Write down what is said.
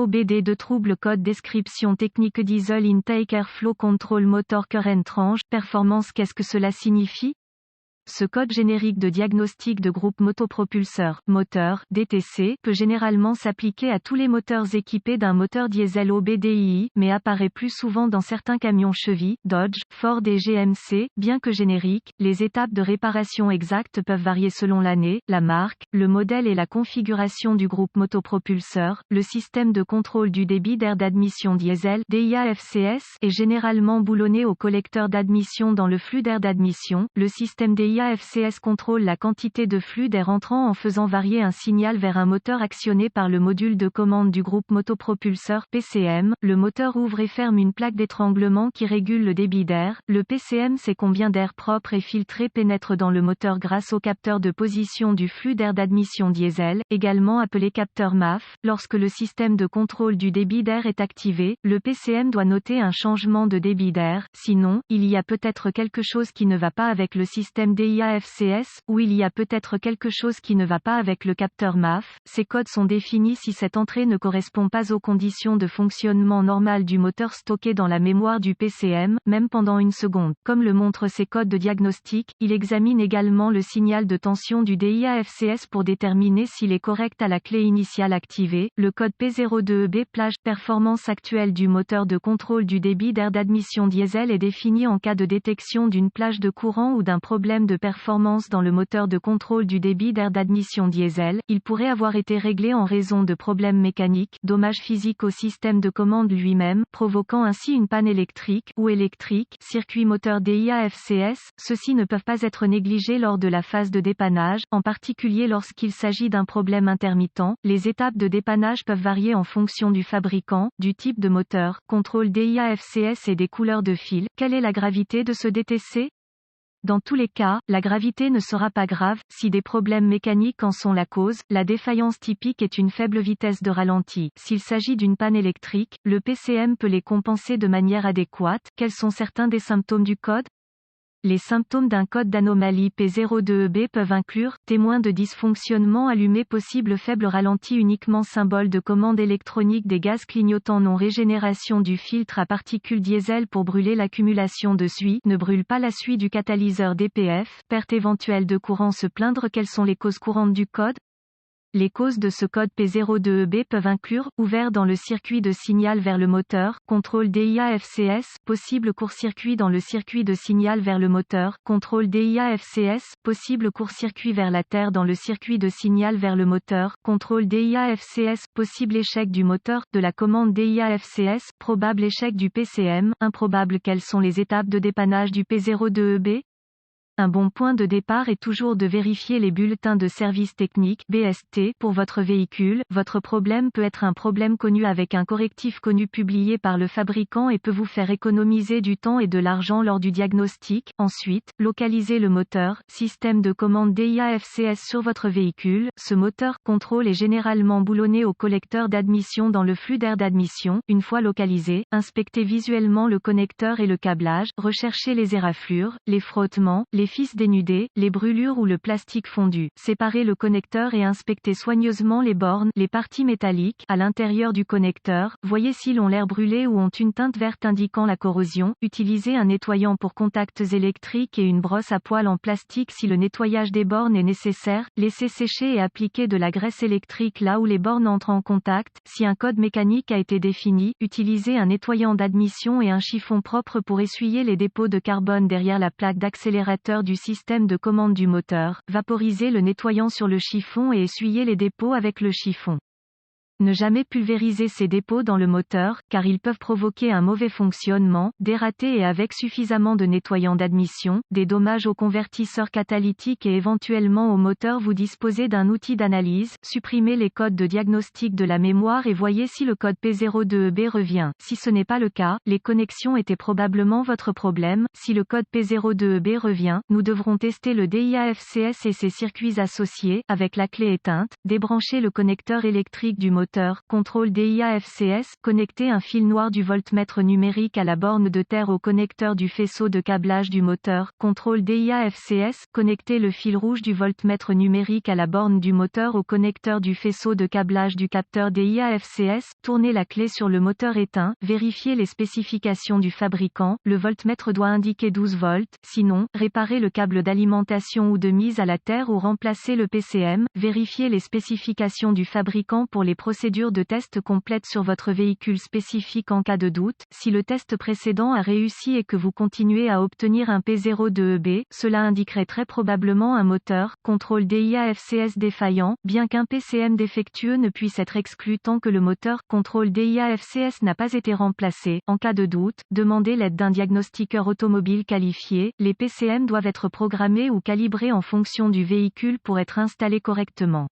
OBD2 Trouble Code Description technique Diesel Intake Airflow Control Motor Current Range Performance. Qu'est-ce que cela signifie? Ce code générique de diagnostic de groupe motopropulseur, moteur, DTC, peut généralement s'appliquer à tous les moteurs équipés d'un moteur diesel OBDII, mais apparaît plus souvent dans certains camions Chevy, Dodge, Ford et GMC. Bien que générique, les étapes de réparation exactes peuvent varier selon l'année, la marque, le modèle et la configuration du groupe motopropulseur. Le système de contrôle du débit d'air d'admission diesel, DIA-FCS, est généralement boulonné au collecteur d'admission dans le flux d'air d'admission. Le système DIA-FCS contrôle la quantité de flux d'air entrant en faisant varier un signal vers un moteur actionné par le module de commande du groupe motopropulseur PCM. Le moteur ouvre et ferme une plaque d'étranglement qui régule le débit d'air. Le PCM sait combien d'air propre et filtré pénètre dans le moteur grâce au capteur de position du flux d'air d'admission diesel, également appelé capteur MAF. Lorsque le système de contrôle du débit d'air est activé, le PCM doit noter un changement de débit d'air, sinon, il y a peut-être quelque chose qui ne va pas avec le système DIA-FCS, ou il y a peut-être quelque chose qui ne va pas avec le capteur MAF. Ces codes sont définis si cette entrée ne correspond pas aux conditions de fonctionnement normal du moteur stocké dans la mémoire du PCM, même pendant une seconde. Comme le montrent ces codes de diagnostic, il examine également le signal de tension du DIA-FCS pour déterminer s'il est correct à la clé initiale activée. Le code P02EB plage performance actuelle du moteur de contrôle du débit d'air d'admission diesel est défini en cas de détection d'une plage de courant ou d'un problème de performance dans le moteur de contrôle du débit d'air d'admission diesel. Il pourrait avoir été réglé en raison de problèmes mécaniques, dommages physiques au système de commande lui-même, provoquant ainsi une panne électrique ou électrique, circuit moteur DIA-FCS. Ceux-ci ne peuvent pas être négligés lors de la phase de dépannage, en particulier lorsqu'il s'agit d'un problème intermittent. Les étapes de dépannage peuvent varier en fonction du fabricant, du type de moteur, contrôle DIA-FCS et des couleurs de fil. Quelle est la gravité de ce DTC? Dans tous les cas, la gravité ne sera pas grave, si des problèmes mécaniques en sont la cause. La défaillance typique est une faible vitesse de ralenti. S'il s'agit d'une panne électrique, le PCM peut les compenser de manière adéquate. Quels sont certains des symptômes du code? Les symptômes d'un code d'anomalie P02EB peuvent inclure, témoin de dysfonctionnement allumé possible faible ralenti uniquement symbole de commande électronique des gaz clignotants non régénération du filtre à particules diesel pour brûler l'accumulation de suie, ne brûle pas la suie du catalyseur DPF, perte éventuelle de courant se plaindre. Quelles sont les causes courantes du code? Les causes de ce code P02EB peuvent inclure, ouvert dans le circuit de signal vers le moteur, contrôle DIA-FCS, possible court-circuit dans le circuit de signal vers le moteur, contrôle DIA-FCS, possible court-circuit vers la terre dans le circuit de signal vers le moteur, contrôle DIA-FCS, possible échec du moteur, de la commande DIA-FCS, probable échec du PCM, improbable. Quelles sont les étapes de dépannage du P02EB? Un bon point de départ est toujours de vérifier les bulletins de service technique (BST) pour votre véhicule. Votre problème peut être un problème connu avec un correctif connu publié par le fabricant et peut vous faire économiser du temps et de l'argent lors du diagnostic. Ensuite, localisez le moteur, système de commande DIA-FCS sur votre véhicule. Ce moteur contrôle est généralement boulonné au collecteur d'admission dans le flux d'air d'admission. Une fois localisé, inspectez visuellement le connecteur et le câblage, recherchez les éraflures, les frottements, les fils dénudés, les brûlures ou le plastique fondu. Séparez le connecteur et inspectez soigneusement les bornes, les parties métalliques, à l'intérieur du connecteur. Voyez s'ils ont l'air brûlés ou ont une teinte verte indiquant la corrosion. Utilisez un nettoyant pour contacts électriques et une brosse à poils en plastique si le nettoyage des bornes est nécessaire. Laissez sécher et appliquer de la graisse électrique là où les bornes entrent en contact. Si un code mécanique a été défini, utilisez un nettoyant d'admission et un chiffon propre pour essuyer les dépôts de carbone derrière la plaque d'accélérateur du système de commande du moteur. Vaporisez le nettoyant sur le chiffon et essuyez les dépôts avec le chiffon. Ne jamais pulvériser ces dépôts dans le moteur, car ils peuvent provoquer un mauvais fonctionnement, dératé et avec suffisamment de nettoyant d'admission, des dommages au convertisseur catalytique et éventuellement au moteur. Vous disposez d'un outil d'analyse, supprimez les codes de diagnostic de la mémoire et voyez si le code P02EB revient. Si ce n'est pas le cas, les connexions étaient probablement votre problème. Si le code P02EB revient, nous devrons tester le DIA-FCS et ses circuits associés, avec la clé éteinte, débrancher le connecteur électrique du moteur moteur, contrôle DIA-FCS, connecter un fil noir du voltmètre numérique à la borne de terre au connecteur du faisceau de câblage du moteur, contrôle DIA-FCS, connecter le fil rouge du voltmètre numérique à la borne du moteur au connecteur du faisceau de câblage du capteur DIA-FCS, tourner la clé sur le moteur éteint, vérifier les spécifications du fabricant, le voltmètre doit indiquer 12 volts, sinon, réparer le câble d'alimentation ou de mise à la terre ou remplacer le PCM, vérifier les spécifications du fabricant pour les procédures de test complètes sur votre véhicule spécifique en cas de doute. Si le test précédent a réussi et que vous continuez à obtenir un P02EB, cela indiquerait très probablement un moteur, contrôle DIA-FCS défaillant, bien qu'un PCM défectueux ne puisse être exclu tant que le moteur, contrôle DIA-FCS n'a pas été remplacé. En cas de doute, demandez l'aide d'un diagnostiqueur automobile qualifié. Les PCM doivent être programmés ou calibrés en fonction du véhicule pour être installés correctement.